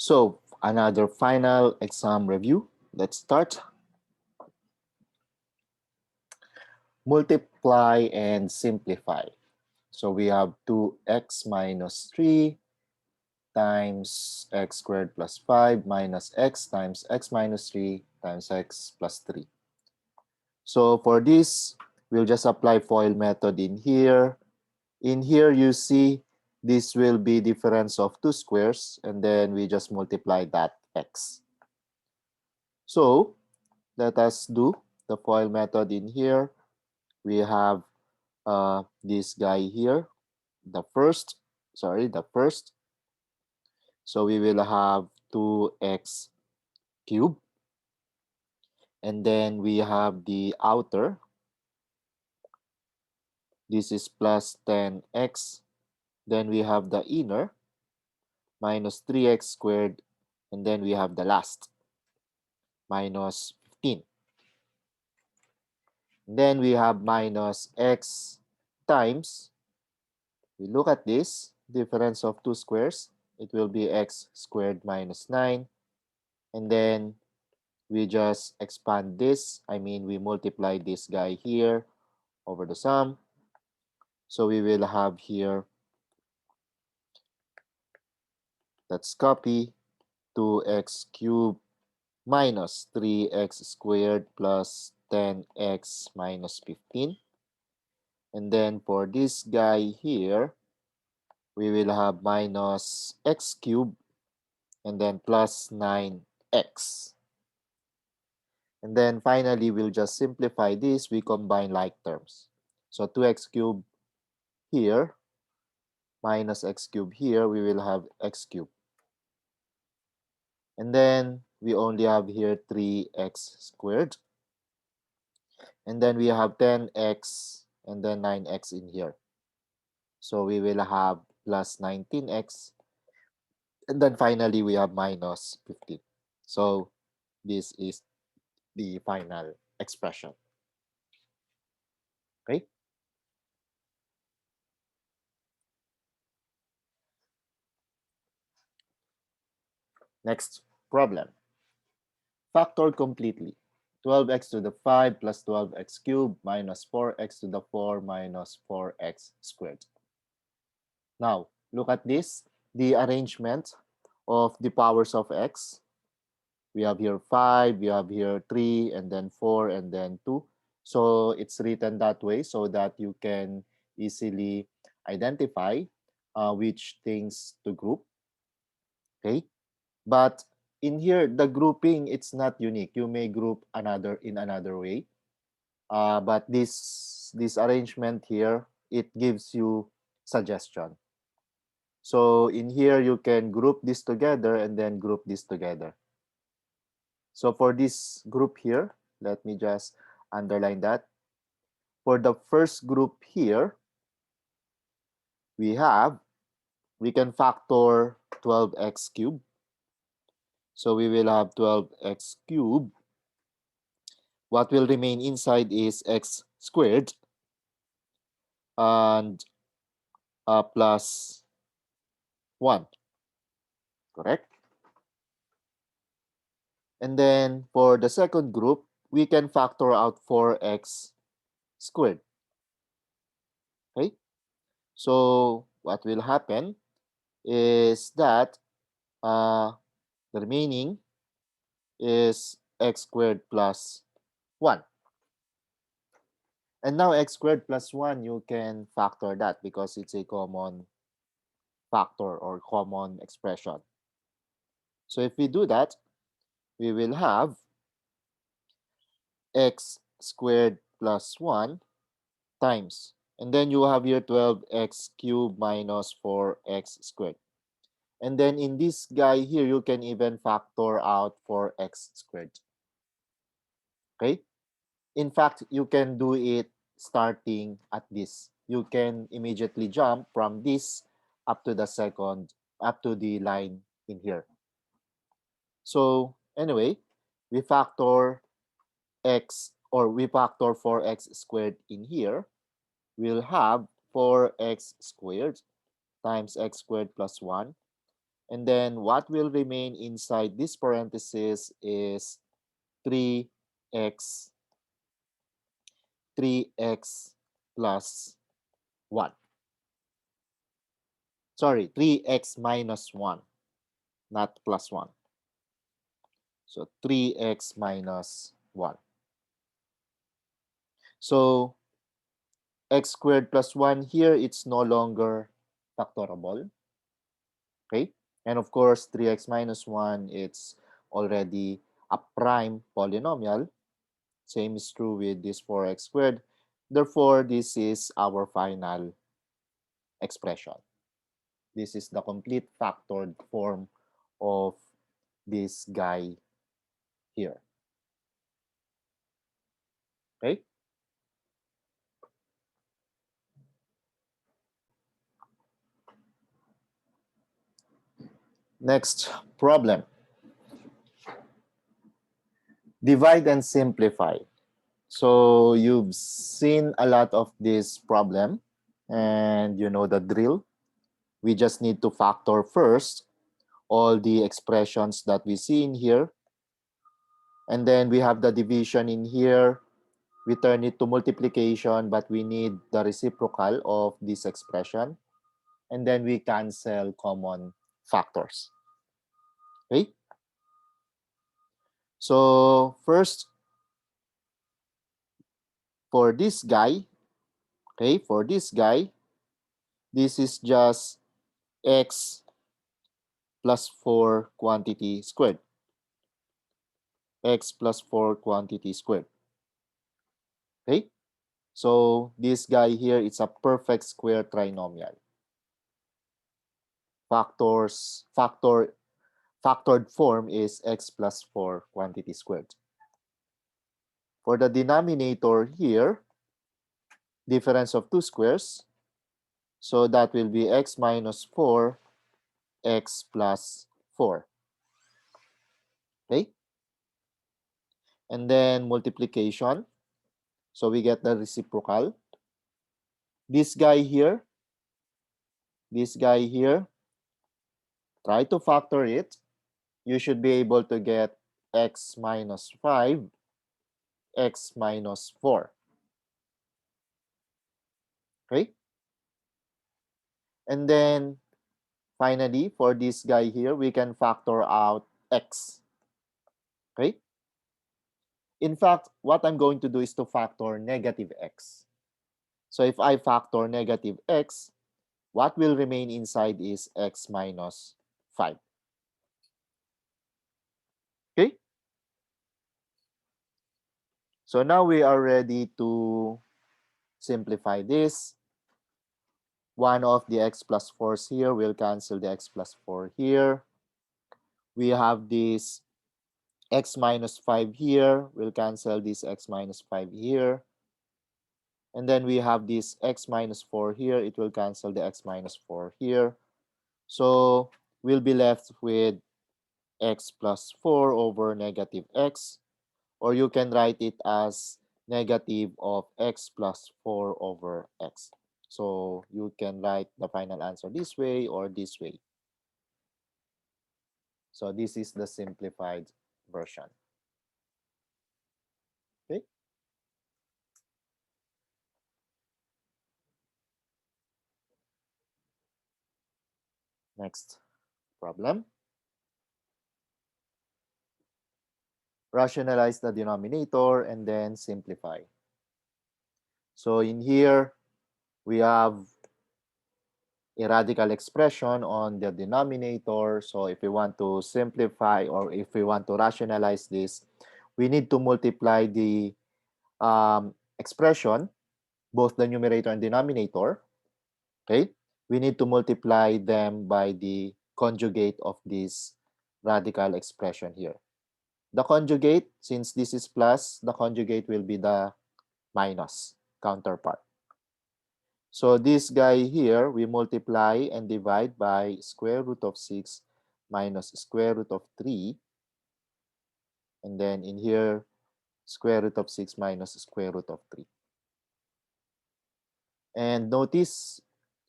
So another final exam review. Let's start. Multiply and simplify. So we have 2x minus 3 times x squared plus 5 minus x times x minus 3 times x plus 3. So for this, we'll just apply FOIL method in here. In here, you see this will be difference of two squares, and then we just multiply that x. So let us do the FOIL method in here. We have this guy here, the first. So we will have 2x cubed. And then we have the outer. This is plus 10x. Then we have the inner, minus 3x squared. And then we have the last, minus 15. Then we have minus x times, we look at this, difference of two squares. It will be x squared minus 9. And then we just expand this. We multiply this guy here over the sum. So we will have here, let's copy, 2x cubed minus 3x squared plus 10x minus 15. And then for this guy here, we will have minus x cubed and then plus 9x. And then finally, we'll just simplify this. We combine like terms. So 2x cubed here minus x cubed here, we will have x cubed. And then we only have here 3x squared. And then we have 10x and then 9x in here. So we will have plus 19x. And then finally, we have minus 15. So this is the final expression. Okay? Next problem. Factor completely. 12x to the 5 plus 12x cubed minus 4x to the 4 minus 4x squared. Now, look at this. The arrangement of the powers of x. We have here 5, we have here 3, and then 4, and then 2. So it's written that way so that you can easily identify which things to group. Okay? But in here, the grouping, it's not unique. You may group in another way. But this arrangement here, it gives you suggestion. So in here, you can group this together and then group this together. So for this group here, let me just underline that. For the first group here, we can factor 12x cubed. So we will have 12x cubed. What will remain inside is x squared and plus 1, correct? And then for the second group, we can factor out 4x squared. Okay? So what will happen is that the remaining is x squared plus 1. And now x squared plus 1, you can factor that because it's a common factor or common expression. So if we do that, we will have x squared plus 1 times. And then you have here 12x cubed minus 4x squared. And then in this guy here, you can even factor out 4x squared. Okay? In fact, you can do it starting at this. You can immediately jump from this up to the line in here. So anyway, we factor 4x squared in here. We'll have 4x squared times x squared plus 1. And then what will remain inside this parenthesis is 3x 3x plus 1. Sorry, 3x minus 1, not plus 1. So 3x minus 1. So x squared plus 1 here, it's no longer factorable. Okay? And of course, 3x minus 1, it's already a prime polynomial. Same is true with this 4x squared. Therefore, this is our final expression. This is the complete factored form of this guy here. Okay? Next problem. Divide and simplify. So you've seen a lot of this problem and you know the drill. We just need to factor first all the expressions that we see in here. And then we have the division in here. We turn it to multiplication, but we need the reciprocal of this expression. And then we cancel common factors. Okay? So first, for this guy, okay, for this guy, this is just x plus 4 quantity squared. X plus 4 quantity squared. Okay? So this guy here, it's a perfect square trinomial. Factored form is x plus 4 quantity squared. For the denominator here, difference of two squares. So that will be x minus 4, x plus 4. Okay? And then multiplication. So we get the reciprocal. This guy here, try to factor it. You should be able to get x minus 5, x minus 4. Okay? And then finally, for this guy here, we can factor out x. Okay? In fact, what I'm going to do is to factor negative x. So if I factor negative x, what will remain inside is x minus 5. Okay? So now we are ready to simplify this. One of the x plus 4's here will cancel the x plus 4 here. We have this x minus 5 here. We'll cancel this x minus 5 here. And then we have this x minus 4 here. It will cancel the x minus 4 here. So we'll be left with x plus 4 over negative x. Or you can write it as negative of x plus 4 over x. So you can write the final answer this way or this way. So this is the simplified version. Okay. Next problem. Rationalize the denominator and then simplify. So in here, we have a radical expression on the denominator. So if we want to simplify or if we want to rationalize this, we need to multiply the expression, both the numerator and denominator. Okay, we need to multiply them by the conjugate of this radical expression here. The conjugate, since this is plus, the conjugate will be the minus counterpart. So this guy here, we multiply and divide by square root of 6 minus square root of 3. And then in here, square root of 6 minus square root of 3. And notice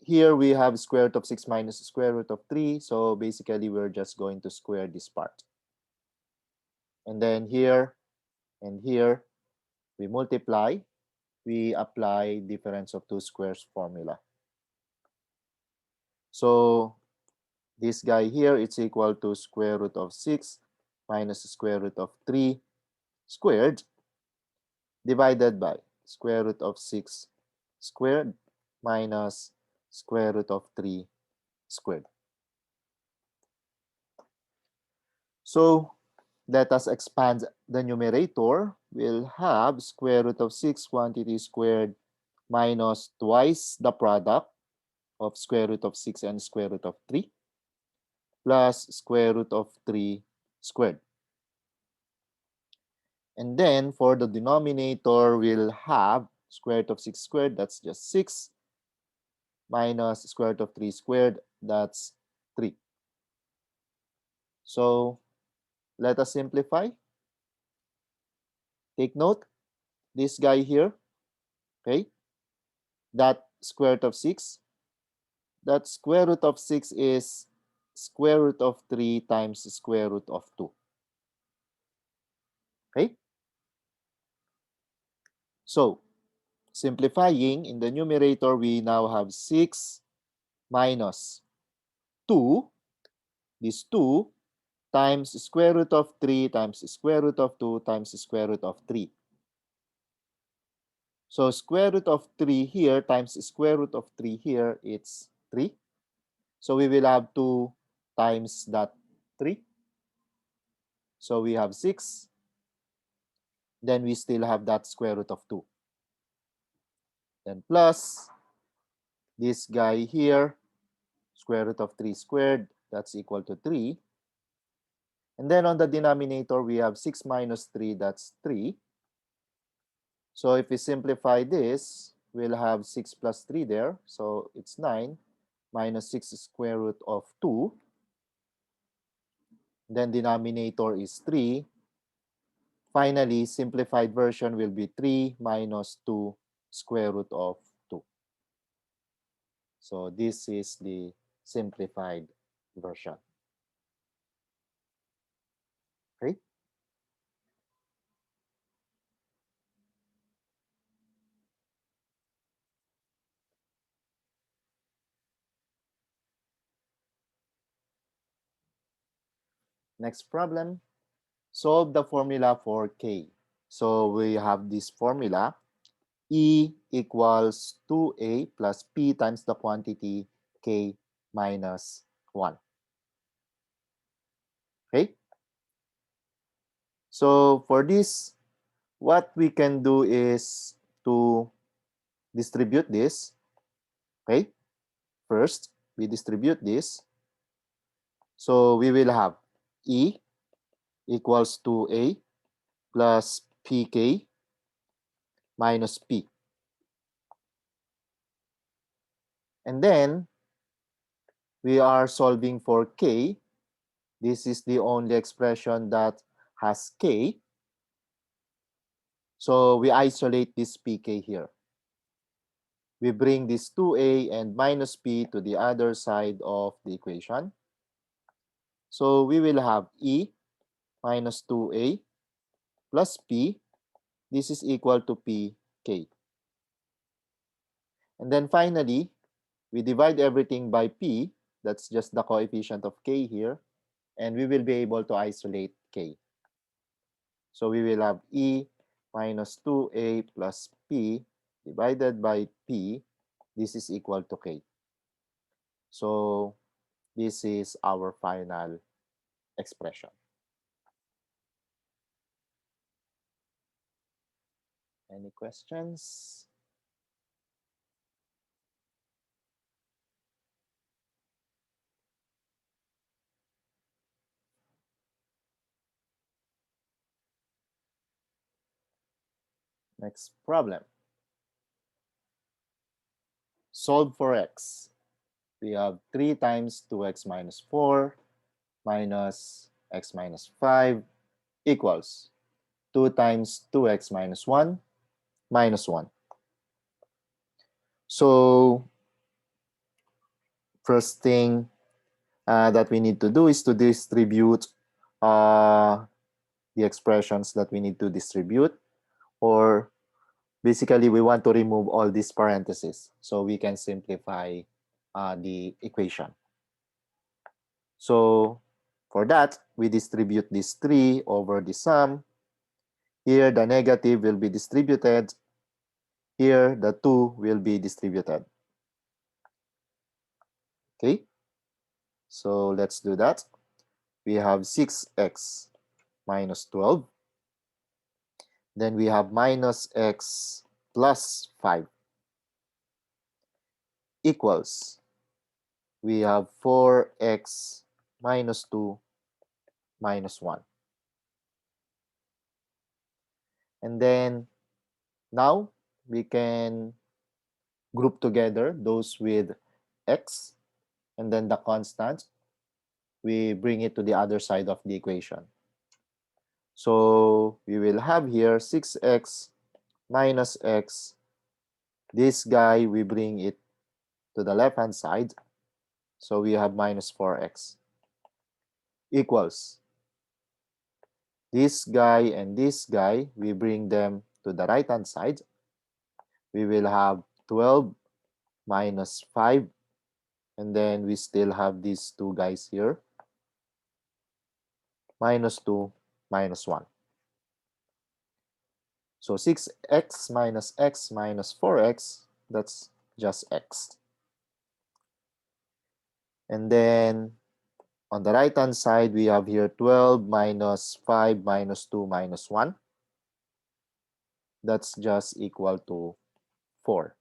here we have square root of 6 minus square root of 3. So basically, we're just going to square this part. And then here and here, we multiply. We apply difference of two squares formula. So this guy here, it's equal to square root of 6 minus square root of 3 squared divided by square root of 6 squared minus square root of 3 squared. So let us expand the numerator. We'll have square root of 6 quantity squared minus twice the product of square root of 6 and square root of 3 plus square root of 3 squared. And then for the denominator, we'll have square root of 6 squared, that's just 6, minus square root of 3 squared, that's 3. So let us simplify. Take note, this guy here, okay, that square root of 6, that square root of 6 is square root of 3 times square root of 2. Okay? So, simplifying, in the numerator, we now have 6 minus 2, this 2, times square root of 3 times square root of 2 times square root of 3. So, square root of 3 here times square root of 3 here, it's 3. So, we will have 2 times that 3. So, we have 6. Then we still have that square root of 2. Then plus this guy here, square root of 3 squared, that's equal to 3. And then on the denominator, we have 6 minus 3, that's 3. So if we simplify this, we'll have 6 plus 3 there. So it's 9 minus 6 square root of 2. Then denominator is 3. Finally, simplified version will be 3 minus 2 square root of 2. So this is the simplified version. Okay? Next problem. Solve the formula for K. So we have this formula. E equals 2A plus P times the quantity K minus 1. Okay? So for this, what we can do is to distribute this. Okay? First, we distribute this. So we will have E equals 2A plus PK minus P. And then, we are solving for K. This is the only expression that has K. So we isolate this PK here. We bring this 2A and minus P to the other side of the equation. So we will have E minus 2A plus P. This is equal to PK. And then finally, we divide everything by P. That's just the coefficient of K here. And we will be able to isolate K. So we will have E minus 2A plus P divided by P. This is equal to K. So this is our final expression. Any questions? Next problem. Solve for x. We have 3 times 2x minus 4 minus x minus 5 equals 2 times 2x minus 1 minus 1. So first thing that we need to do is to distribute the expressions that we need to distribute, or basically we want to remove all these parentheses so we can simplify the equation. So for that, we distribute this 3 over the sum. Here, the negative will be distributed. Here, the 2 will be distributed. Okay, so let's do that. We have 6x minus 12. Then we have minus x plus 5 equals, we have 4x minus 2 minus 1. And then now we can group together those with x, and then the constant, we bring it to the other side of the equation. So we will have here 6x minus x. This guy, we bring it to the left-hand side. So we have minus 4x equals this guy and this guy, we bring them to the right-hand side. We will have 12 minus 5, and then we still have these two guys here, minus 2 minus 1. So 6x minus x minus 4x, that's just x. And then on the right-hand side, we have here 12 minus 5 minus 2 minus 1. That's just equal to 4.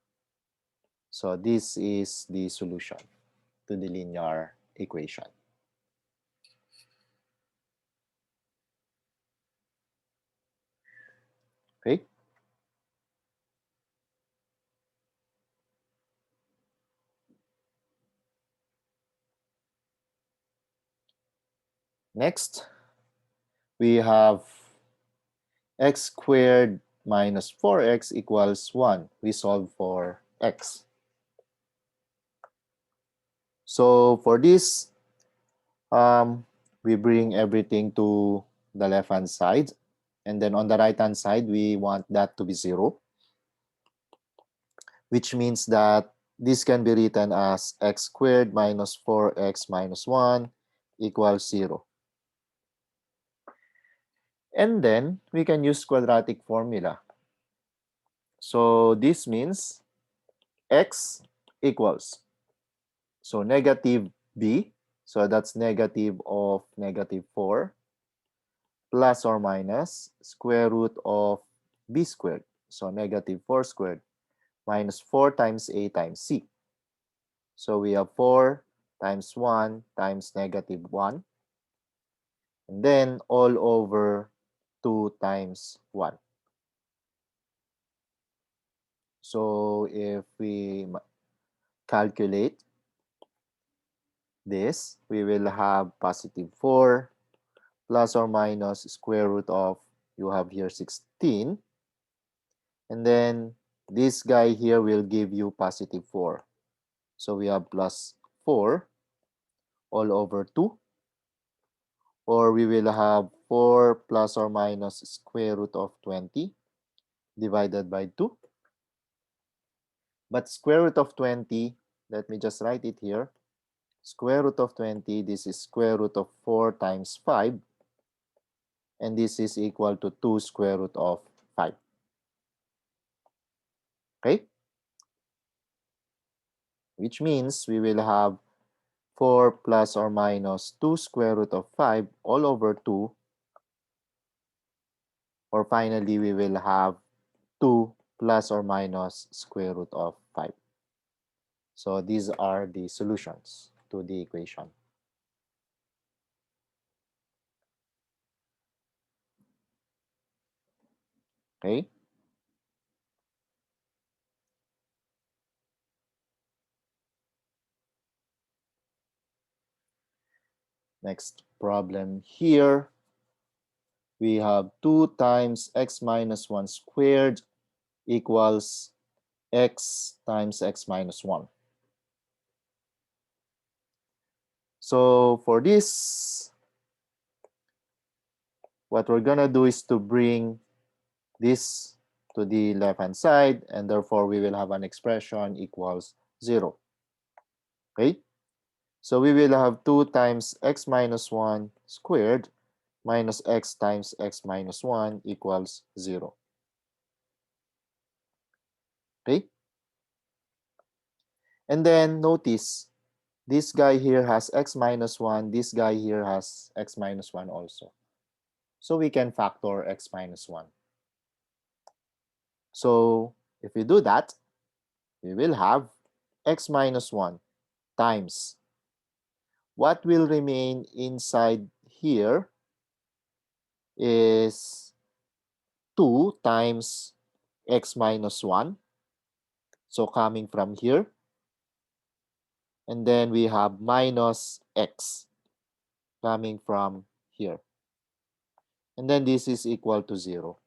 So this is the solution to the linear equation. Okay. Next, we have x squared minus 4x equals 1. We solve for x. So for this, we bring everything to the left-hand side. And then on the right-hand side, we want that to be 0, which means that this can be written as x squared minus 4x minus 1 equals 0. And then we can use quadratic formula. So this means x equals, so negative b, so that's negative of negative 4, plus or minus square root of b squared, so negative 4 squared, minus 4 times a times c. So we have 4 times 1 times negative 1, and then all over 2 times 1. So if we calculate this, we will have positive 4 plus or minus square root of, you have here 16. And then this guy here will give you positive 4. So we have plus 4 all over 2. Or we will have 4 plus or minus square root of 20 divided by 2. But square root of 20, let me just write it here. Square root of 20, this is square root of 4 times 5. And this is equal to 2 square root of 5. Okay? Which means we will have 4 plus or minus 2 square root of 5 all over 2. Or finally, we will have 2 plus or minus square root of 5. So these are the solutions to the equation. Okay? Next problem here. We have 2 times x minus 1 squared equals x times x minus 1. So for this, what we're gonna do is to bring this to the left-hand side, and therefore we will have an expression equals 0. Okay? So we will have 2 times x minus 1 squared minus x times x minus 1 equals 0. Okay? And then notice, this guy here has x minus 1, this guy here has x minus 1 also. So we can factor x minus 1. So if we do that, we will have x minus 1 times what will remain inside here is 2 times x minus 1. So coming from here, and then we have minus x coming from here. And then this is equal to 0.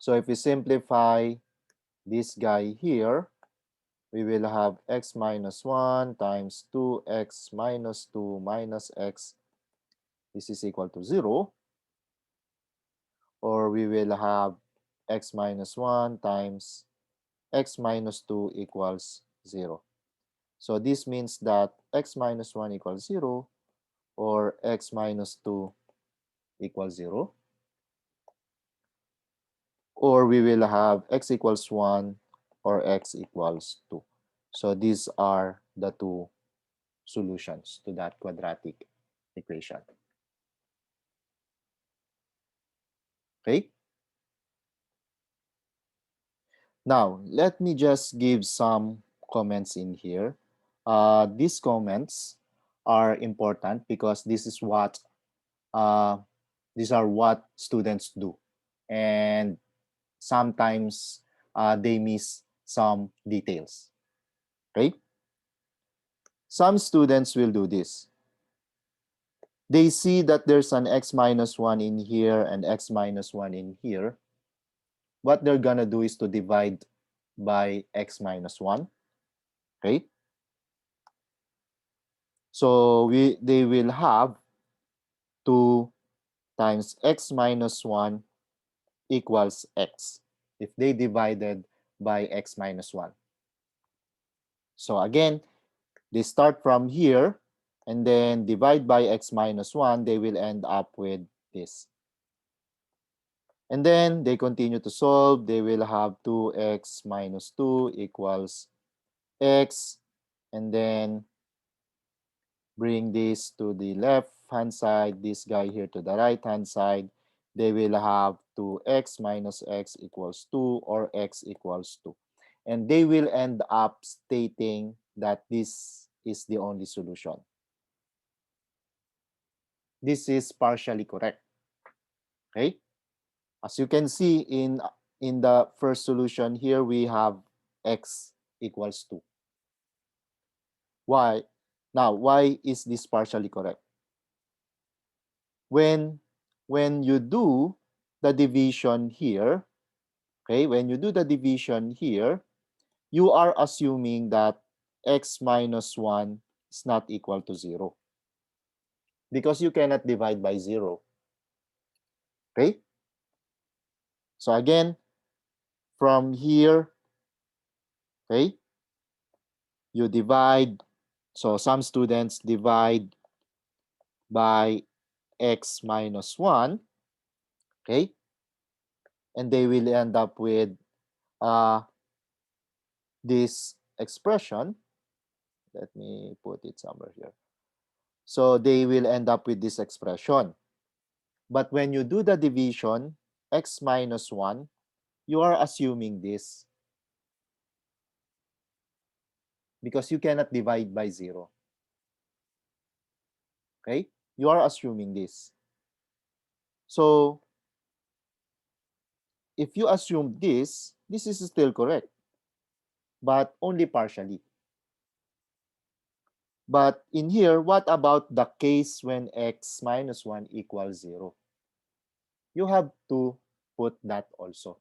So if we simplify this guy here, we will have x minus 1 times 2x minus 2 minus x. This is equal to 0. Or we will have x minus 1 times x minus 2 equals 0. So this means that x minus 1 equals 0 or x minus 2 equals 0. Or we will have x equals 1 or x equals 2. So these are the two solutions to that quadratic equation. Okay? Now, let me just give some comments in here. These comments are important because this is what these are what students do, and sometimes they miss some details. Okay, some students will do this. They see that there's an x minus 1 in here and x minus 1 in here. What they're gonna do is to divide by x minus 1. Okay, so they will have 2 times x minus 1 equals x if they divided by x minus 1. So again, they start from here and then divide by x minus 1, they will end up with this. And then they continue to solve. They will have 2x minus 2 equals x. And then bring this to the left-hand side, this guy here to the right-hand side. They will have 2x minus x equals 2 or x equals 2. And they will end up stating that this is the only solution. This is partially correct. Okay? As you can see in the first solution here, we have x equals 2. Why? Now, why is this partially correct? When you do the division here, okay, when you do the division here, you are assuming that x minus 1 is not equal to 0 because you cannot divide by 0. Okay? So again, from here, okay, you divide. So some students divide by x minus 1, okay? And they will end up with this expression. Let me put it somewhere here. So they will end up with this expression. But when you do the division, x minus 1, you are assuming this because you cannot divide by 0. Okay? You are assuming this. So if you assume this is still correct, but only partially. But in here, what about the case when x minus 1 equals 0? You have to put that also.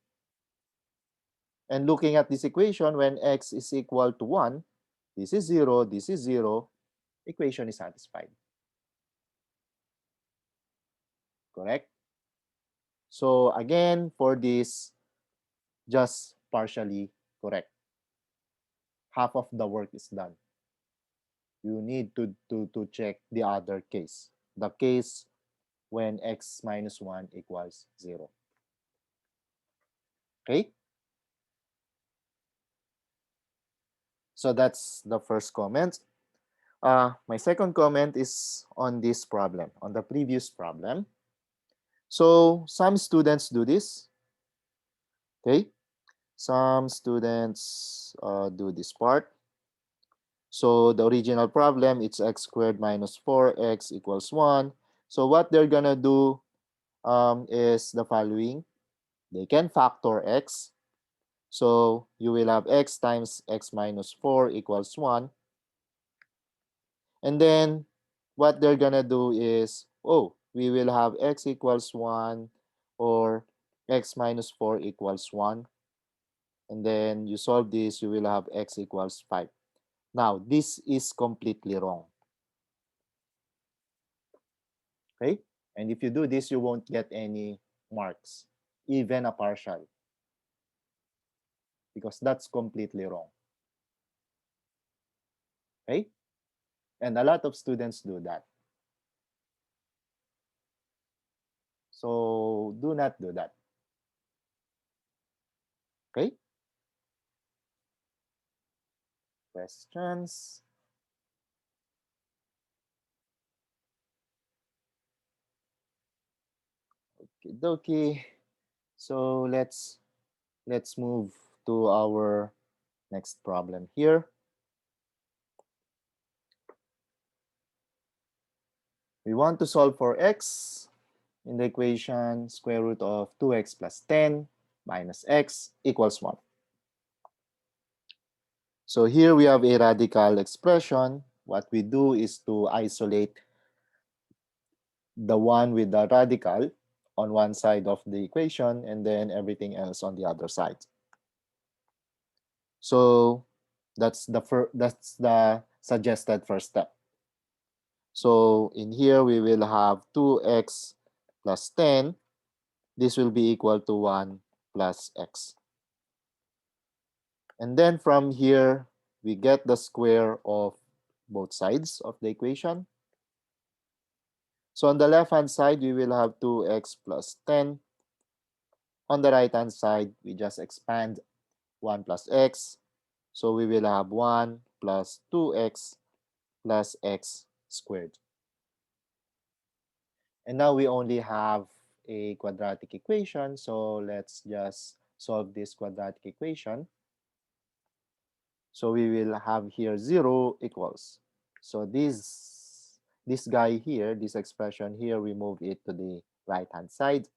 And looking at this equation, when x is equal to 1, this is 0, this is 0. equation is satisfied. Correct? So again, for this, just partially correct. Half of the work is done. You need to check the other case. The case when x minus 1 equals 0. Okay? So that's the first comment. My second comment is on this problem, on the previous problem. So some students do this. Okay? Some students do this part. So the original problem, it's x squared minus 4x equals 1. So what they're going to do is the following. They can factor x. So you will have x times x minus 4 equals 1. And then what they're going to do is, oh, we will have x equals 1 or x minus 4 equals 1. And then you solve this, you will have x equals 5. Now, this is completely wrong. Okay? And if you do this, you won't get any marks, even a partial, because that's completely wrong. Okay? And a lot of students do that. So do not do that. Okay? Questions? Okie dokie. So let's move to our next problem here. We want to solve for x in the equation square root of 2x plus 10 minus x equals 1. So here we have a radical expression. What we do is to isolate the one with the radical on one side of the equation and then everything else on the other side. So that's the suggested first step. So in here we will have 2x plus 10. This will be equal to 1 plus x. And then from here we get the square of both sides of the equation. So on the left-hand side, we will have 2x plus 10. On the right-hand side, we just expand 1 plus x. So we will have 1 plus 2x plus x squared. And now we only have a quadratic equation. So let's just solve this quadratic equation. So we will have here 0 equals. So this guy here, this expression here, we move it to the right-hand side.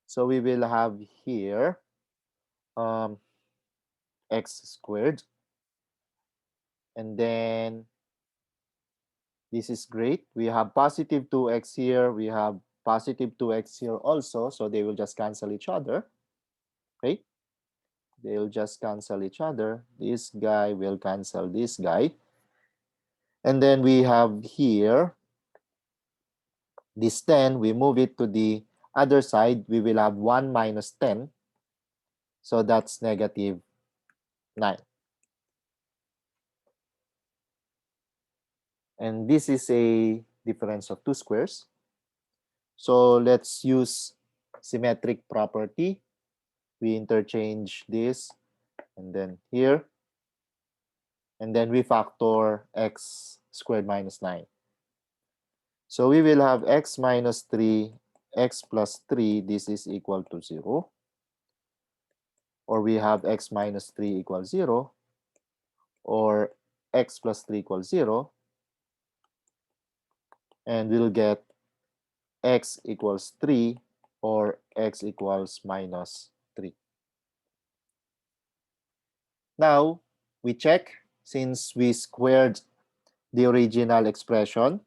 So we will have here x squared. And then this is great. We have positive 2x here. We have positive 2x here also. So they will just cancel each other. Okay? They'll just cancel each other. This guy will cancel this guy. And then we have here this 10. We move it to the other side. We will have 1 minus 10. So that's negative 9. And this is a difference of two squares. So let's use symmetric property. We interchange this and then here. And then we factor x squared minus 9. So we will have x minus 3, x plus 3, this is equal to 0. Or we have x minus 3 equals 0. Or x plus 3 equals 0. And we'll get x equals 3 or x equals minus 3. Now, we check since we squared the original expression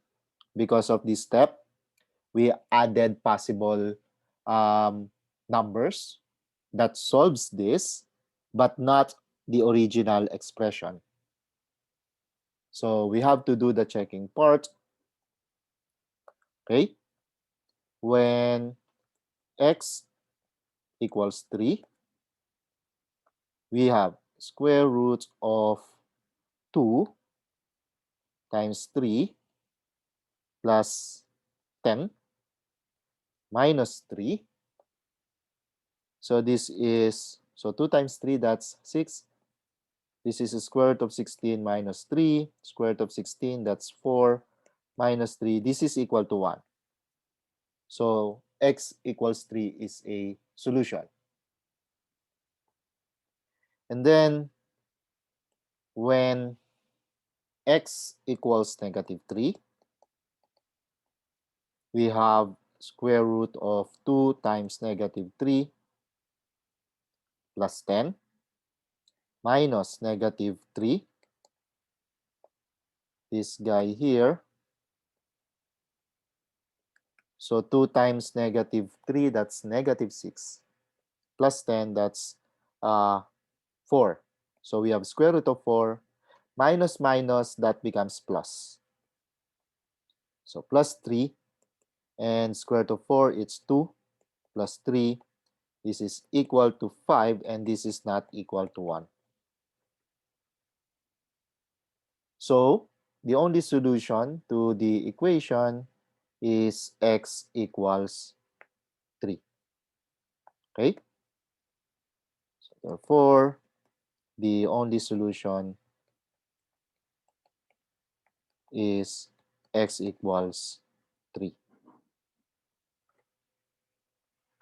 because of this step. We added possible numbers that solves this, but not the original expression. So we have to do the checking part. Okay. When x equals 3, we have square root of 2 times 3 plus 10 minus 3. So this is, so 2 times 3, that's 6. This is the square root of 16 minus 3. Square root of 16, that's 4 minus 3. This is equal to 1. So x equals 3 is a solution. And then when x equals negative 3, we have square root of 2 times negative 3 plus 10 minus negative 3. This guy here. So 2 times negative 3, that's negative 6. Plus 10, that's 4. So we have square root of 4. Minus minus, that becomes plus. So plus 3. And square root of 4, it's 2. Plus 3. This is equal to 5. And this is not equal to 1. So the only solution to the equation is x equals 3. Okay? So therefore, the only solution is x equals 3.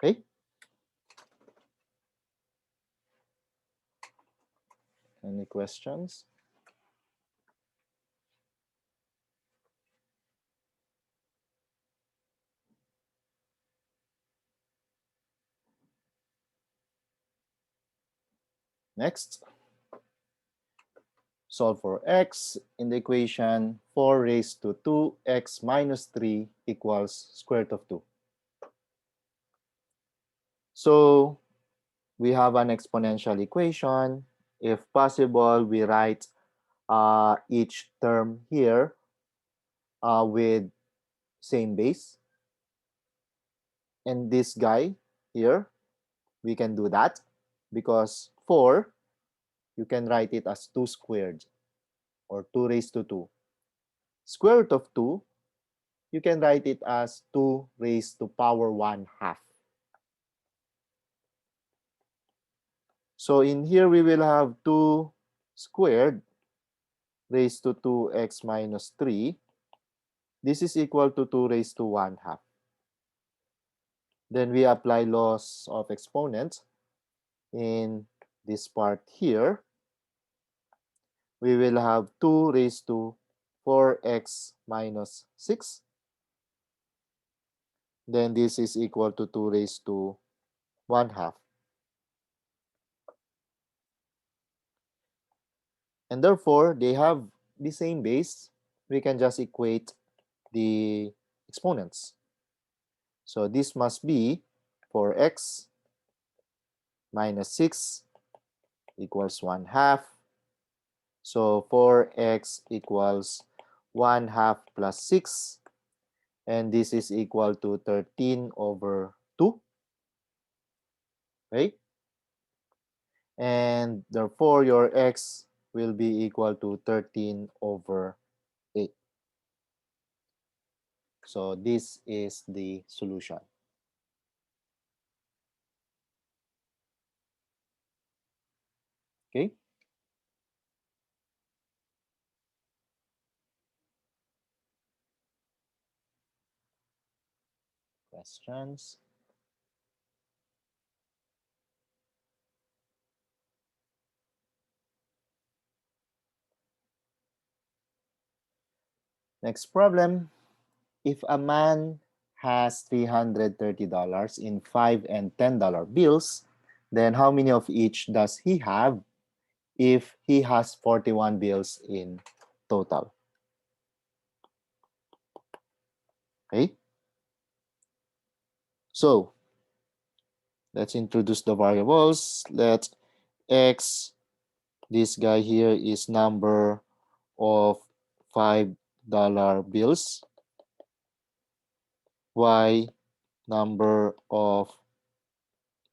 Okay? Any questions? Next, solve for x in the equation 4 raised to 2x minus 3 equals square root of 2. So we have an exponential equation. If possible, we write each term here with same base. And this guy here, we can do that because 4, you can write it as 2 squared or 2 raised to 2. Square root of 2, you can write it as 2 raised to power 1 half. So in here, we will have 2 squared raised to 2x minus 3. This is equal to 2 raised to 1 half. Then we apply laws of exponents in this part here. We will have 2 raised to 4x minus 6. Then this is equal to 2 raised to 1 half. And therefore, they have the same base. We can just equate the exponents. So this must be 4x minus 6 equals 1 half. So 4x equals 1 half plus 6. And this is equal to 13 over 2. Okay? And therefore, your x will be equal to 13 over 8. So this is the solution. Okay? Questions? Next problem. If a man has $330 in $5 and $10 bills, then how many of each does he have if he has 41 bills in total? Okay? So, let's introduce the variables. Let x, this guy here is number of $5 bills, Y number of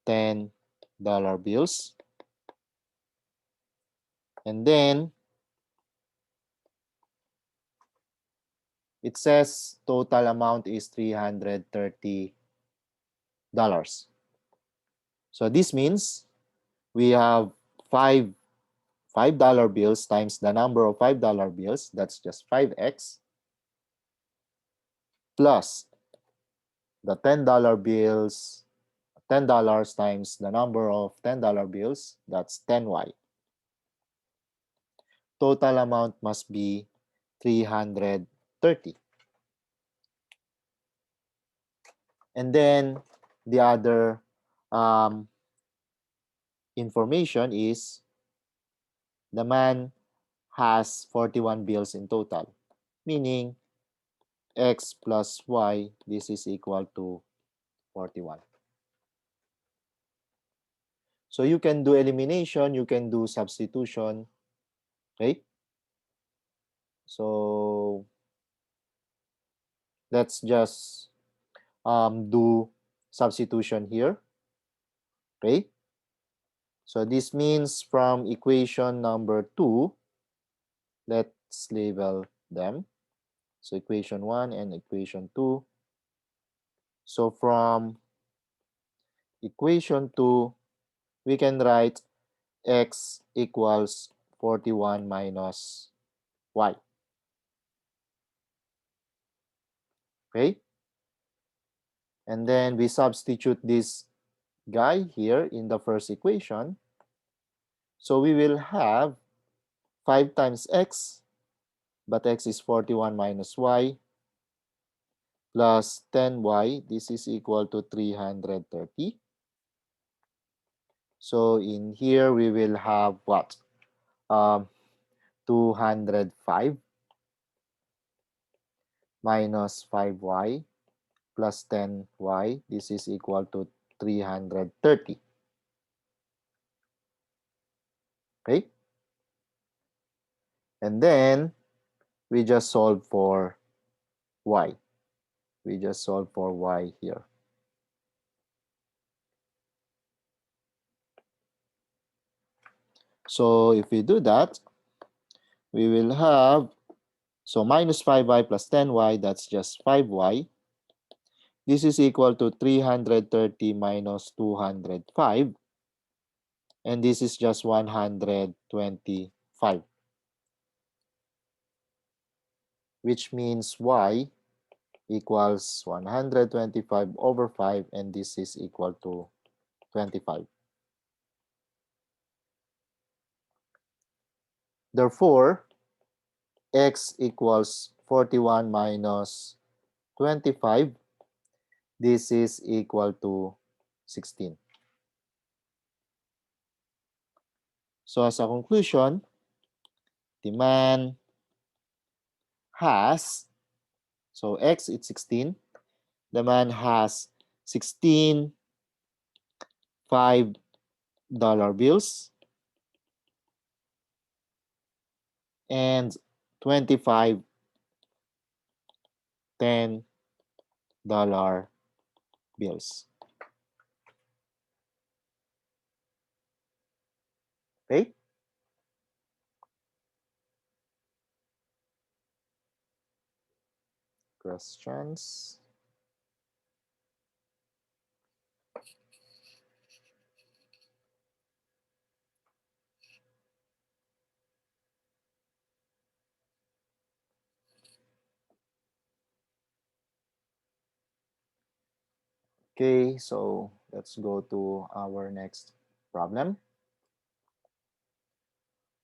$10 bills, and then it says total amount is $330. So this means we have $5 bills times the number of $5 bills, that's just 5x, plus the $10 bills, $10 times the number of $10 bills, that's 10y. Total amount must be 330. And then the other information is the man has 41 bills in total, meaning x plus y, this is equal to 41. So you can do elimination, you can do substitution, okay? So let's just do substitution here, okay? So this means from equation number 2, let's label them. So equation 1 and equation 2. So from equation 2, we can write x equals 41 minus y. Okay? And then we substitute this guy here in the first equation. So we will have 5 times x, but x is 41 minus y, plus 10y. This is equal to 330. So in here, we will have what? 205 minus 5y plus 10y. This is equal to 330. Okay? And then we just solve for y. We just solve for y here. So if we do that, we will have, so minus 5y plus 10y, that's just 5y. This is equal to 330 minus 205. And this is just 125. Which means y equals 125 over 5, and this is equal to 25. Therefore, x equals 41 minus 25. This is equal to 16. So as a conclusion, the man has, so x is 16. The man has 16 $5 bills and 25 $10 bills. Okay? Questions? Okay, so let's go to our next problem.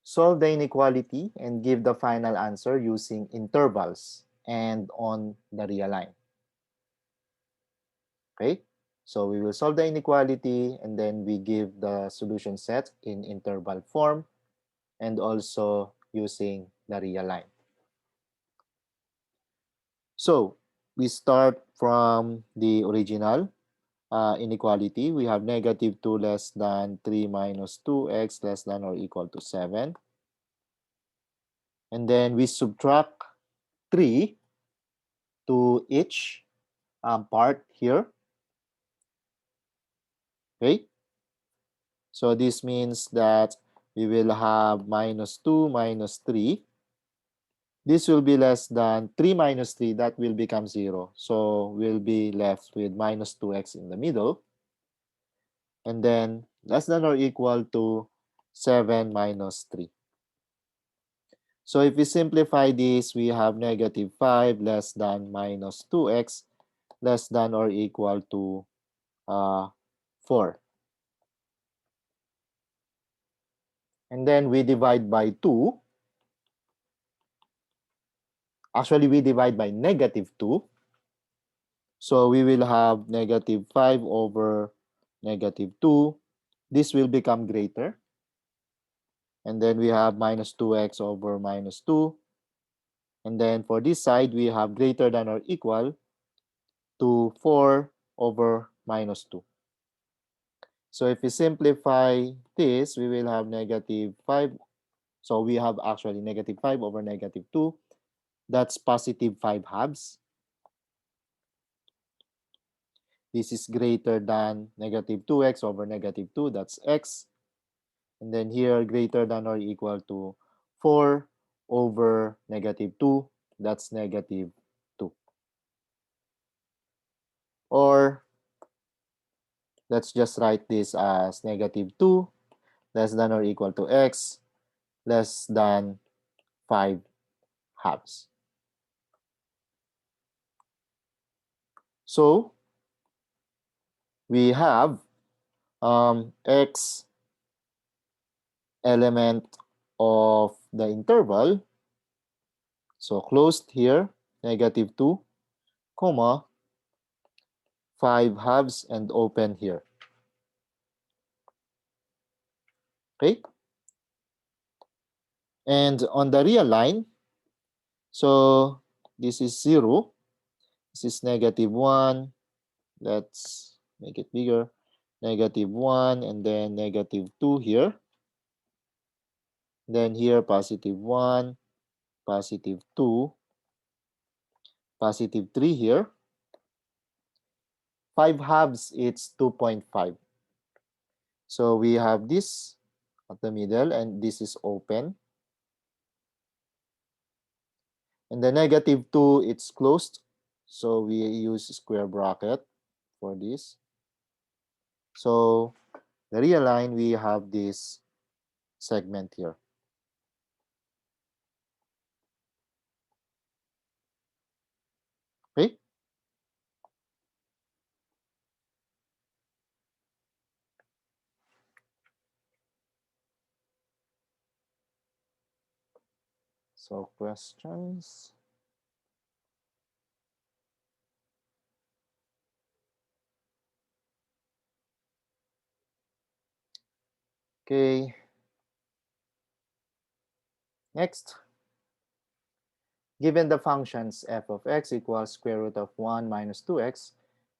Solve the inequality and give the final answer using intervals and on the real line. Okay, so we will solve the inequality and then we give the solution set in interval form and also using the real line. So we start from the original inequality. We have negative 2 less than 3 minus 2x less than or equal to 7. And then we subtract 3 to each part here. Okay, so this means that we will have minus 2 minus 3. This will be less than 3 minus 3. That will become 0. So we'll be left with minus 2x in the middle. And then less than or equal to 7 minus 3. So if we simplify this, we have negative 5 less than minus 2x less than or equal to 4. And then we divide by 2. Actually, we divide by negative 2. So we will have negative 5 over negative 2. This will become greater. And then we have minus 2x over minus 2. And then for this side, we have greater than or equal to 4 over minus 2. So if we simplify this, we will have negative 5. So we have actually negative 5 over negative 2. That's positive 5 halves. This is greater than negative 2x over negative 2. That's x. And then here, greater than or equal to 4 over negative 2. That's negative 2. Or let's just write this as negative 2 less than or equal to x less than 5 halves. So we have x element of the interval. So closed here, negative 2, comma, 5 halves and open here. Okay? And on the real line, so this is 0, this is negative 1, let's make it bigger, negative 1, and then negative 2 here. Then here, positive 1, positive 2, positive 3 here. 5 halves, it's 2.5. So we have this at the middle, and this is open. And the negative 2, it's closed. So we use square bracket for this. So the real line, we have this segment here. Okay? So questions? Okay. Next. Given the functions f of x equals square root of 1 minus 2x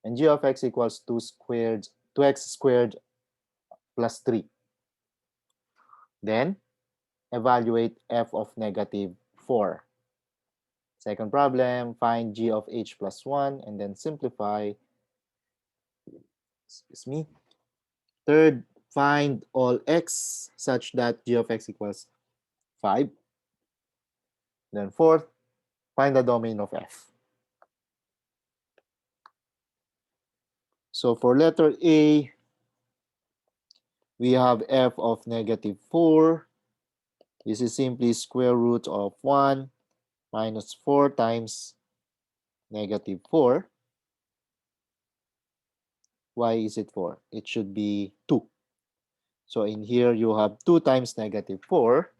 and g of x equals 2x squared plus 3. Then evaluate f of negative 4. Second problem, find g of h plus 1 and then simplify. Excuse me. Third, find all x such that g of x equals 5. Then fourth, find the domain of f. So for letter A, we have f of negative 4. This is simply square root of 1 minus 4 times negative 4. Why is it 4? It should be 2. So in here, you have 2 times negative 4.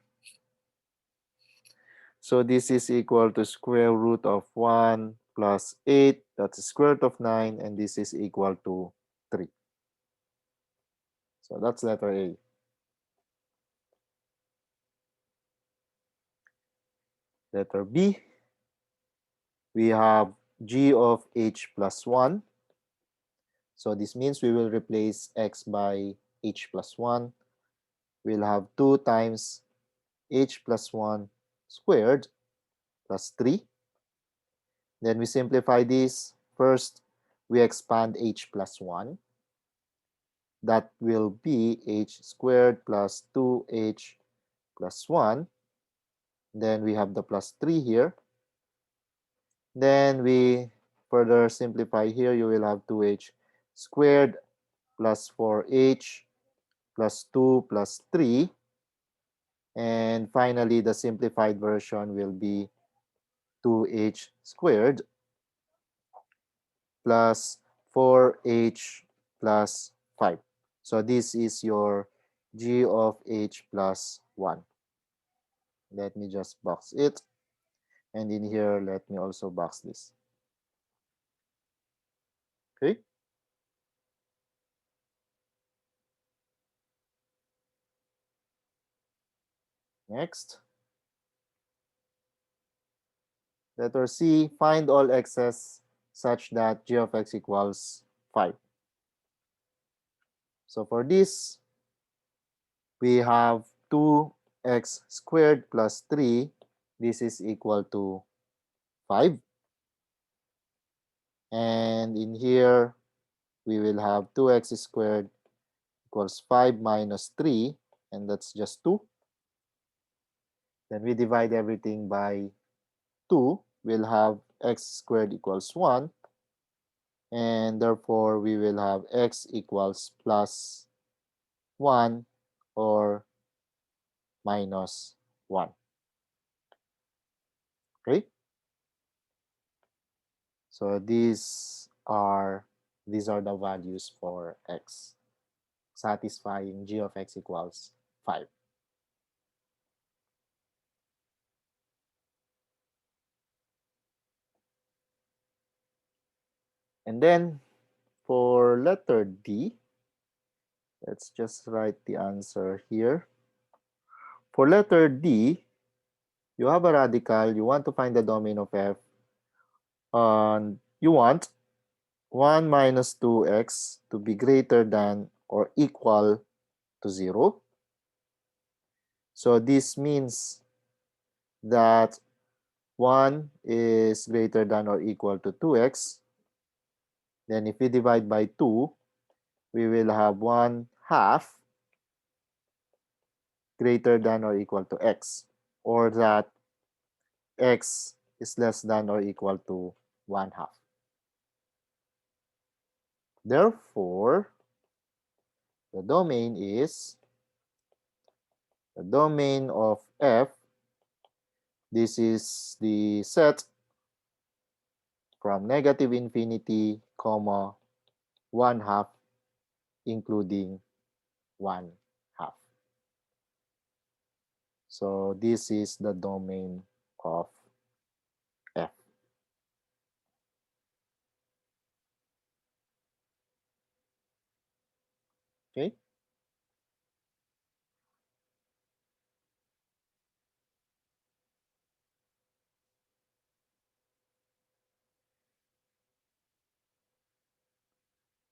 So this is equal to square root of 1 plus 8. That's the square root of 9. And this is equal to 3. So that's letter A. Letter B, we have g of h plus 1. So this means we will replace x by h plus 1. We'll have 2 times h plus 1 squared plus 3. Then we simplify this. First, we expand h plus 1. That will be h squared plus 2h plus 1. Then we have the plus 3 here. Then we further simplify here. You will have 2h squared plus 4h plus 2 plus 3. And finally, the simplified version will be 2h squared plus 4h plus 5. So this is your g of h plus 1. Let me just box it. And in here, let me also box this. Okay. Next. Letter C, find all x's such that g of x equals 5. So for this, we have 2x squared plus 3. This is equal to 5. And in here, we will have 2x squared equals 5 minus 3, and that's just 2. Then we divide everything by 2. We'll have x squared equals 1, and therefore we will have x equals plus 1 or minus 1. Okay? So these are the values for x, satisfying g of x equals 5. And then for letter D, let's just write the answer here. For letter D, you have a radical, you want to find the domain of f, and you want 1 minus 2x to be greater than or equal to 0. So this means that 1 is greater than or equal to 2x. Then if we divide by 2, we will have 1 half greater than or equal to x, or that x is less than or equal to 1 half. Therefore, the domain of f. This is the set from negative infinity, comma, 1 half, including 1 half. So this is the domain of f. Okay.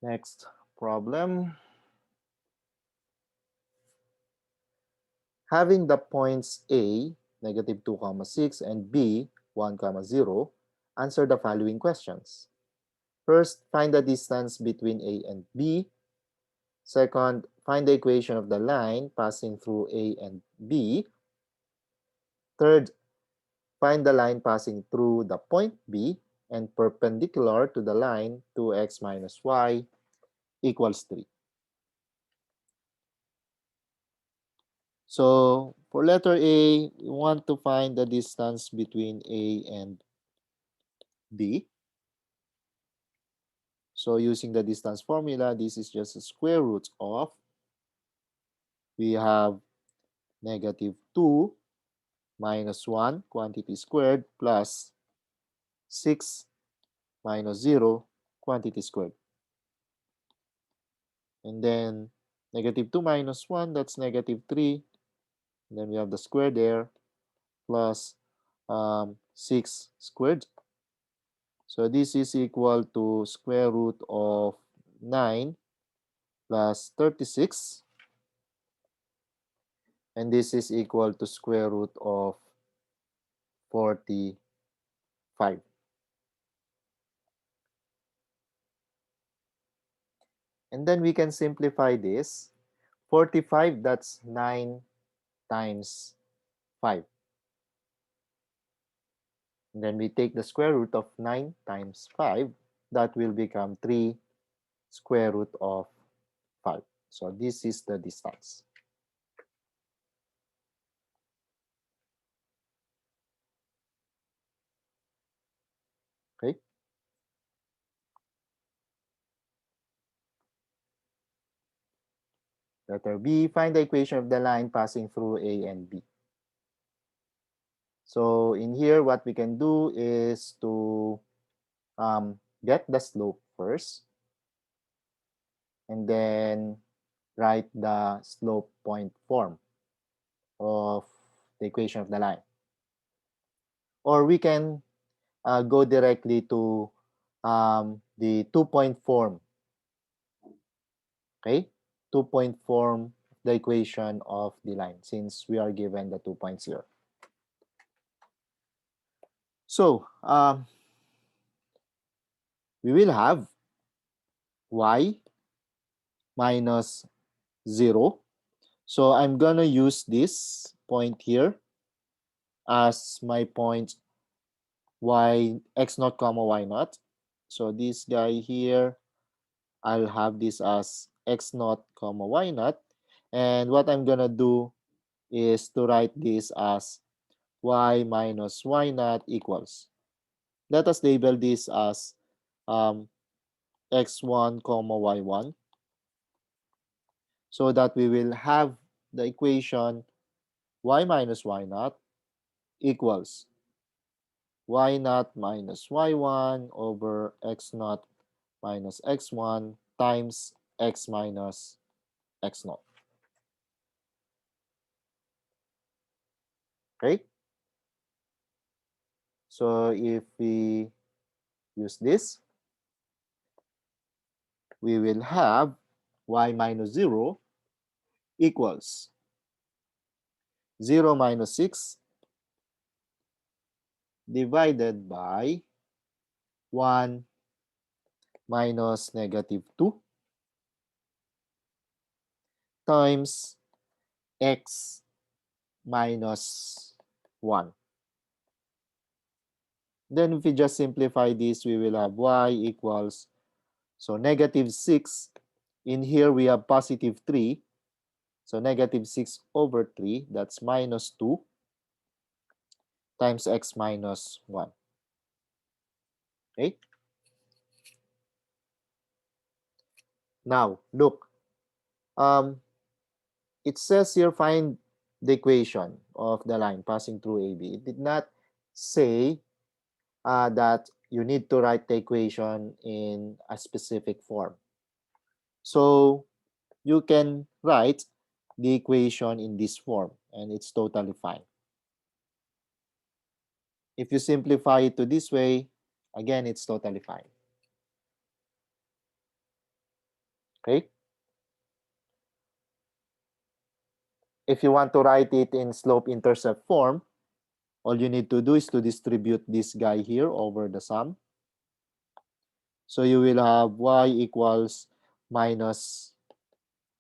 Next problem. Having the points A, negative 2, 6, and B, 1, 0, answer the following questions. First, find the distance between A and B. Second, find the equation of the line passing through A and B. Third, find the line passing through the point B and perpendicular to the line 2x minus y equals 3. So for letter A, we want to find the distance between A and B. So using the distance formula, this is just a square root of, we have negative 2 minus 1 quantity squared plus 6 minus 0 quantity squared. And then negative 2 minus 1, that's negative 3. And then we have the square there plus 6 squared. So this is equal to square root of 9 plus 36. And this is equal to square root of 45. And then we can simplify this. 45, that's 9 times 5. And then we take the square root of 9 times 5. That will become 3 square root of 5. So this is the distance. Okay. Letter B, find the equation of the line passing through A and B. So in here, what we can do is to get the slope first, and then write the slope point form of the equation of the line. Or we can go directly to the 2-point form. Okay, 2-point form the equation of the line since we are given the 2 points here. So we will have y minus 0. So I'm gonna use this point here as my point y x naught comma y naught. So this guy here, I'll have this as x naught comma y naught. And what I'm gonna do is to write this as y minus y naught equals. Let us label this as x1 comma y1, so that we will have the equation y minus y naught equals y naught minus y1 over x naught minus x1 times x minus x naught. Okay? So if we use this, we will have y minus 0 equals 0 minus 6 divided by 1 minus negative 2 times x minus 1. Then if we just simplify this, we will have y equals, so negative 6. In here, we have positive 3. So negative 6 over 3, that's minus 2 times x minus 1. Okay? Now, look. It says here, find the equation of the line passing through AB. It did not say that you need to write the equation in a specific form. So you can write the equation in this form, and it's totally fine. If you simplify it to this way, again, it's totally fine. Okay? If you want to write it in slope-intercept form, all you need to do is to distribute this guy here over the sum. So you will have y equals minus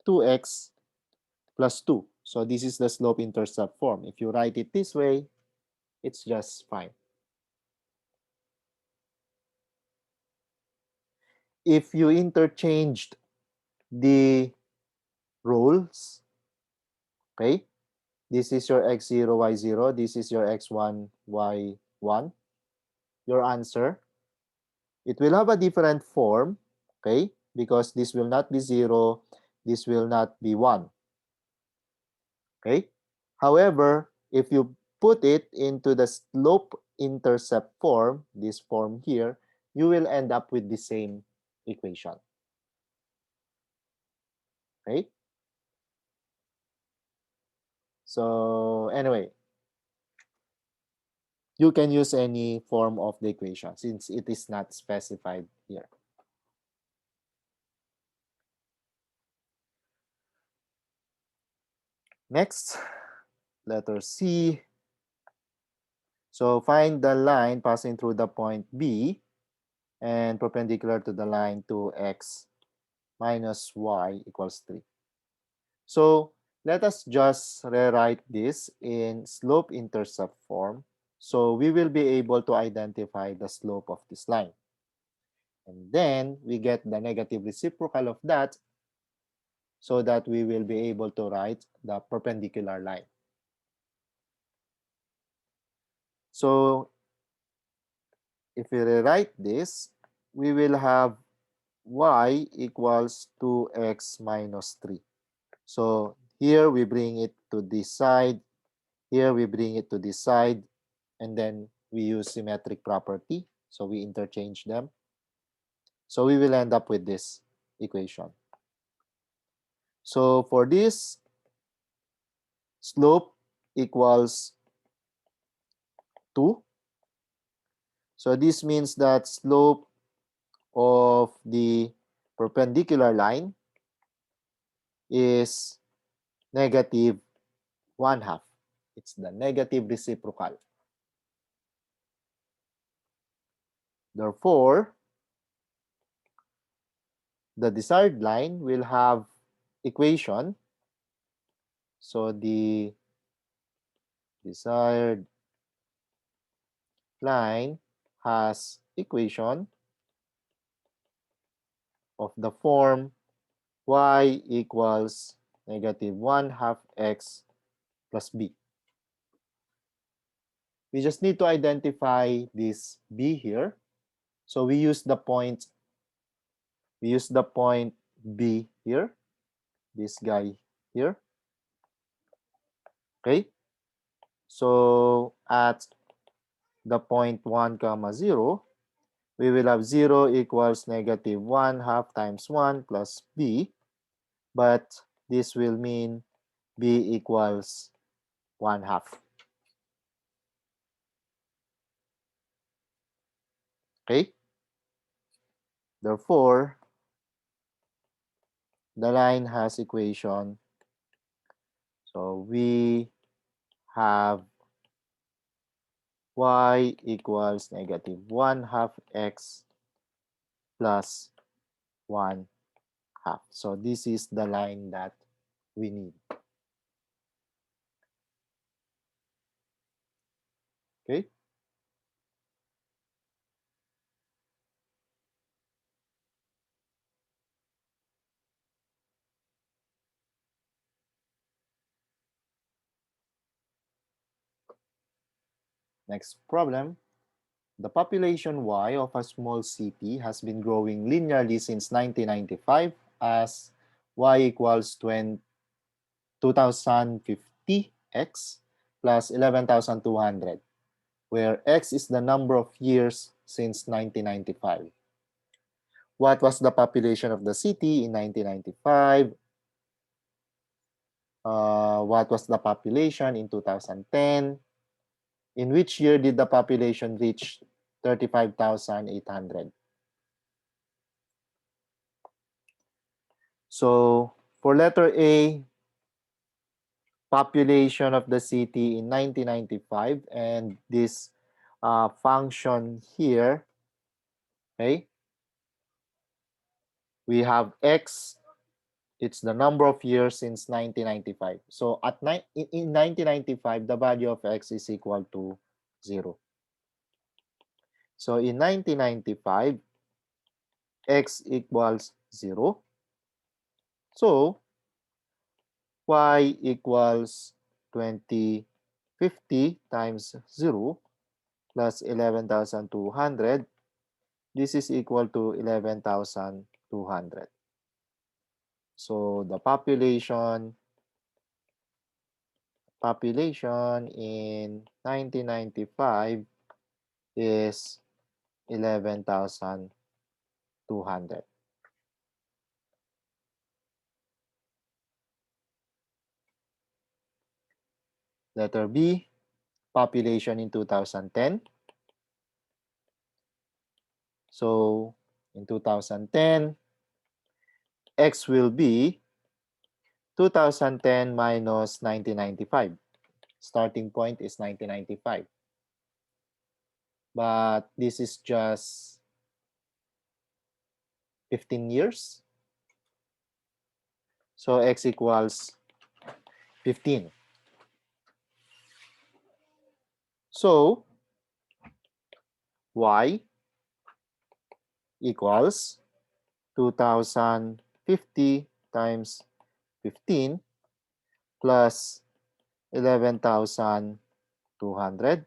2x plus 2. So this is the slope-intercept form. If you write it this way, it's just fine. If you interchanged the roles, okay, this is your x0, y0, this is your x1, y1, your answer, it will have a different form, okay, because this will not be 0, this will not be 1, okay. However, if you put it into the slope-intercept form, this form here, you will end up with the same equation. Okay? So anyway, you can use any form of the equation since it is not specified here. Next, letter C. So find the line passing through the point B and perpendicular to the line to x minus y equals 3. So let us just rewrite this in slope-intercept form. So we will be able to identify the slope of this line. And then we get the negative reciprocal of that so that we will be able to write the perpendicular line. So if we rewrite this, we will have y equals 2x minus 3. So here we bring it to this side, here we bring it to this side, and then we use symmetric property. So we interchange them. So we will end up with this equation. So for this, slope equals 2. So this means that slope of the perpendicular line is negative 1/2. It's the negative reciprocal. Therefore, the desired line will have equation. So the desired line has equation of the form y equals negative 1/2 x plus b. We just need to identify this b here. So we use the point b here, this guy here. Okay, so at the point 1 comma 0, we will have 0 equals negative 1/2 times 1 plus b, but this will mean b equals 1/2. Okay, therefore the line has equation. So we have y equals negative 1/2 x plus 1/2. So this is the line that we need. Okay. Next problem. The population Y of a small city has been growing linearly since 1995 as Y equals 2050x plus 11,200, where X is the number of years since 1995. What was the population of the city in 1995? What was the population in 2010? In which year did the population reach 35,800? So for letter A, population of the city in 1995, and this function here, okay, we have X, it's the number of years since 1995. So at in 1995, the value of X is equal to 0. So in 1995, X equals 0. So Y equals 2050 times 0 plus 11,200. This is equal to 11,200. So the population in 1995 is 11,200. Letter B, population in 2010. So in 2010, X will be 2010 minus 1995. Starting point is 1995. But this is just 15 years. So x equals 15. So y equals 2050 times 15 plus 11,200.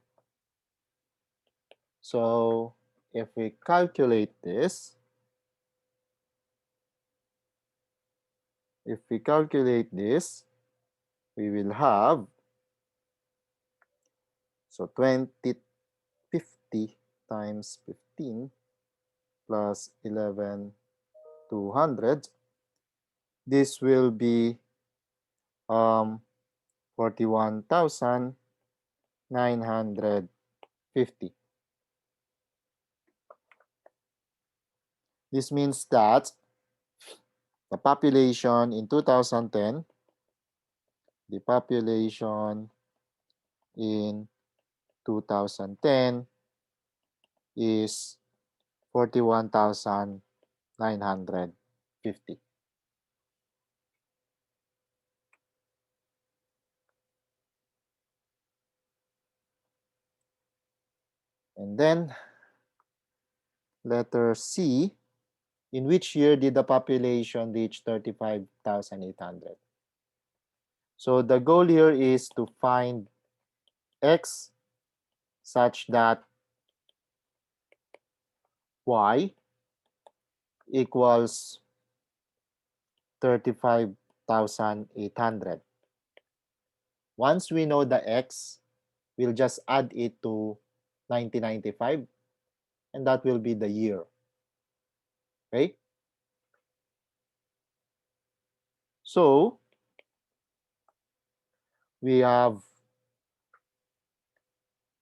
So if we calculate this, we will have, so 2050 times 15 plus 11,200. This will be 41,950. This means that the population in 2010, the population in 2010 is 41,950. And then letter C, in which year did the population reach 35,800? So the goal here is to find x such that y equals 35,800. Once we know the x, we'll just add it to 1995, and that will be the year. Okay? So we have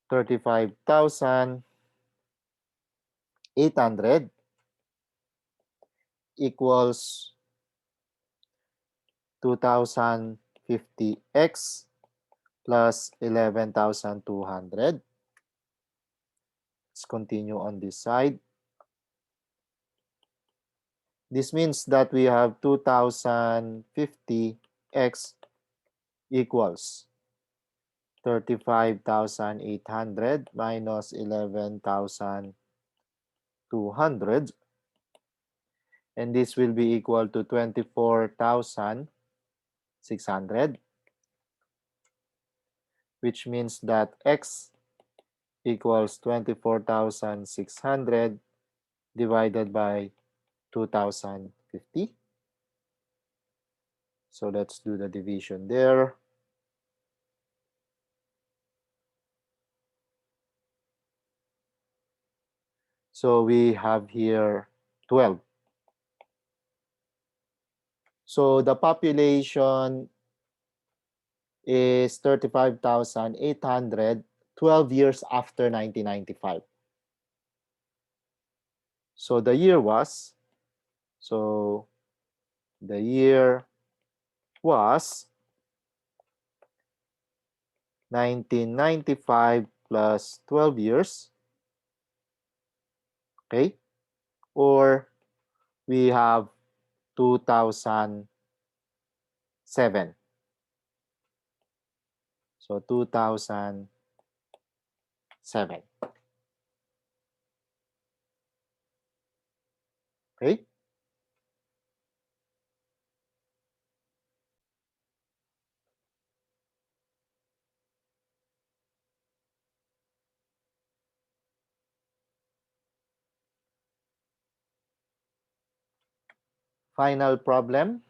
35,800 equals 2050x plus 11,200. Let's continue on this side. This means that we have 2050x equals 35,800 minus 11,200. And this will be equal to 24,600, which means that x equals 24,600 divided by 2050. So let's do the division there. So we have here 12. So the population is 35,800 12 years after 1995. So the year was, so the year was 1995 plus 12 years, okay? Or we have 2007. So 2007. Okay? Final problem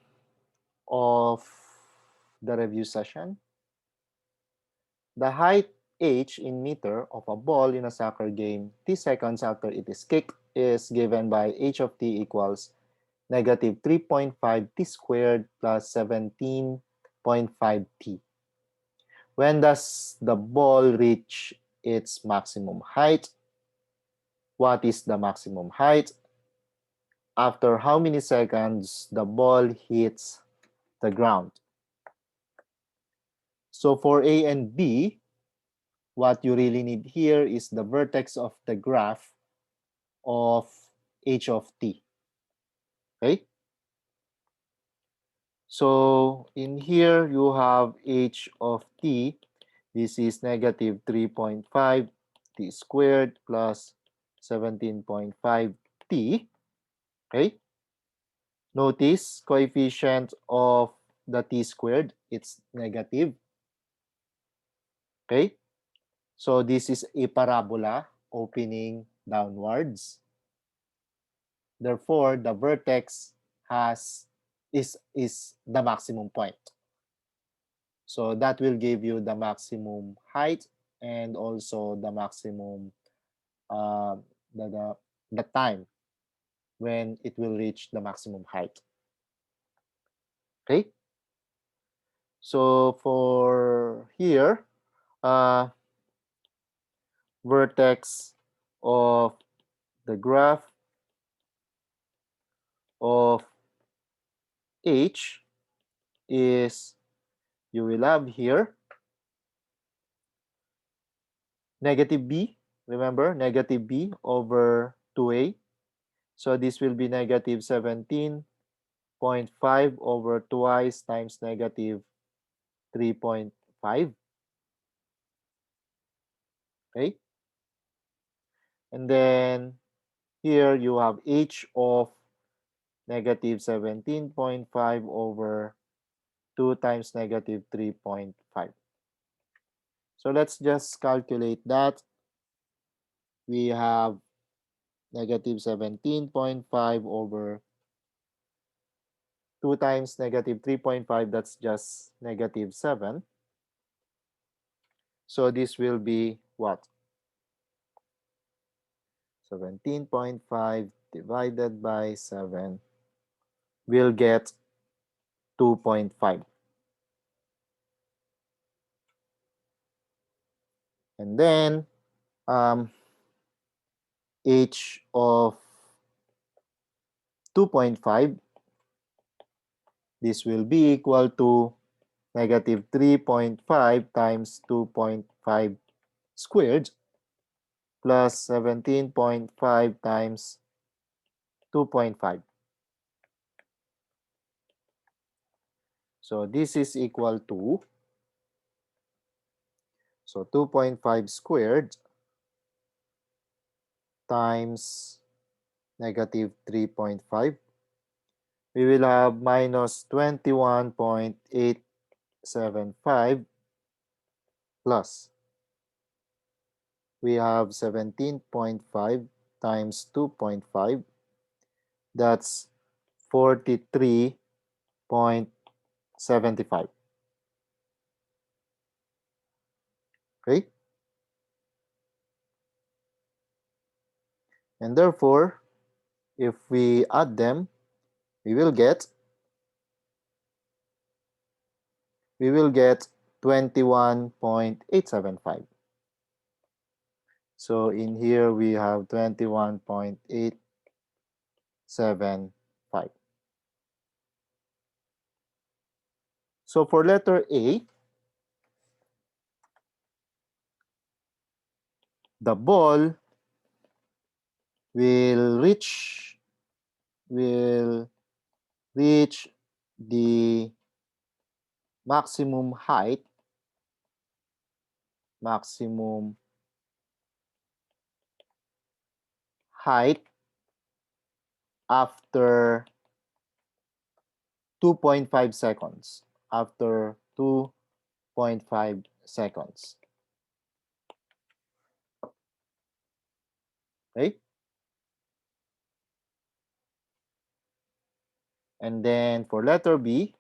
of the review session. The height h in meter of a ball in a soccer game t seconds after it is kicked is given by h of t equals negative 3.5 t squared plus 17.5 t. When does the ball reach its maximum height? What is the maximum height? After how many seconds the ball hits the ground? So for A and B, what you really need here is the vertex of the graph of h of t. Okay? So in here, you have h of t. This is negative 3.5 t squared plus 17.5 t. Okay. Notice coefficient of the t squared, it's negative. Okay. So this is a parabola opening downwards. Therefore, the vertex is the maximum point. So that will give you the maximum height and also the maximum uh, the, the the time when it will reach the maximum height. Okay. So for here, vertex of the graph of h is, you will have here negative b. Remember, negative b over 2a. So this will be negative 17.5 over twice times negative 3.5. Okay. And then here you have h of negative 17.5 over 2 times negative 3.5. So let's just calculate that. We have negative 17.5 over 2 times negative 3.5, that's just negative 7. So this will be what? 17.5 divided by 7 will get 2.5. And then h of 2.5, this will be equal to negative 3.5 times 2.5 squared plus 17.5 times 2.5. So this is equal to, so 2.5 squared times negative 3.5. We will have minus 21.875 plus. We have 17.5 times 2.5. That's 43.75. Okay? And therefore, if we add them, we will get 21.875. So in here we have 21.875. So for letter A, the ball will reach the maximum height after 2.5 seconds. After 2.5 seconds. Okay? And then for letter B,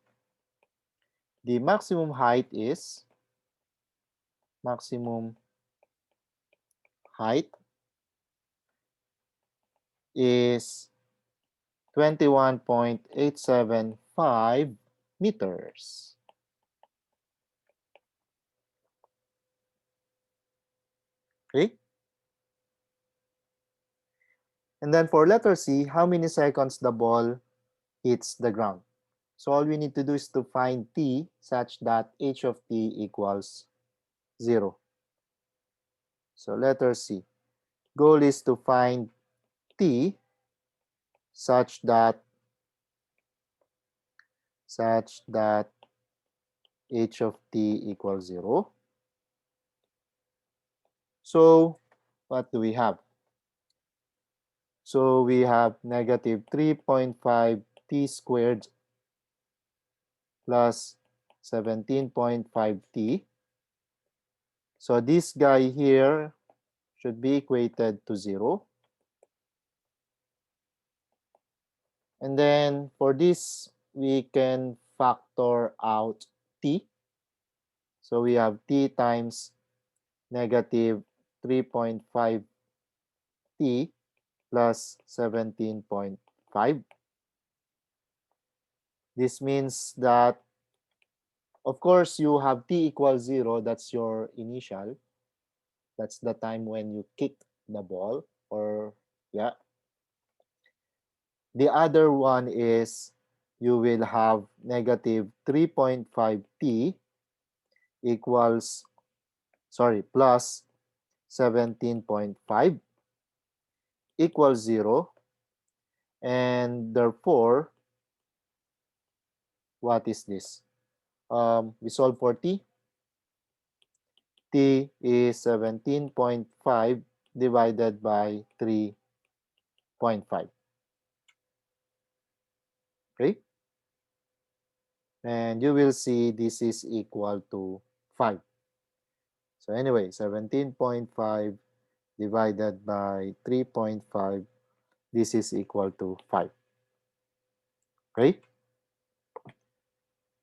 the maximum height is is 21.875 meters. Okay? And then for letter C, how many seconds the ball hits the ground? So all we need to do is to find t such that h of t equals 0. So letter C. Goal is to find t such that such that h of t equals 0. So what do we have? So we have negative 3.5 t squared plus 17.5 t. So this guy here should be equated to 0. And then for this, we can factor out t. So we have t times negative 3.5 t plus 17.5. This means that, of course, you have t equals 0. That's your initial. That's the time when you kicked the ball. Or, yeah. The other one is you will have negative 3.5 t equals, sorry, plus 17.5 equals 0. And therefore, what is this? We solve for t. T is 17.5 divided by 3.5. Okay? And you will see this is equal to 5. So anyway, 17.5 divided by 3.5, this is equal to 5. Okay?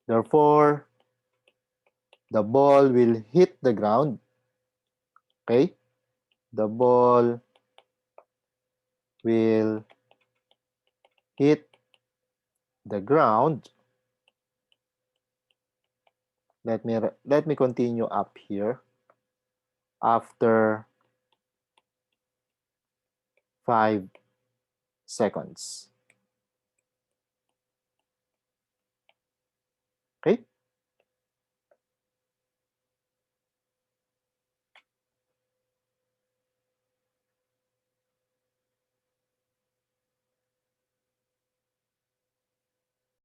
Therefore, the ball will hit the ground. Okay? The ball will hit the ground. Let me continue up here. After 5 seconds.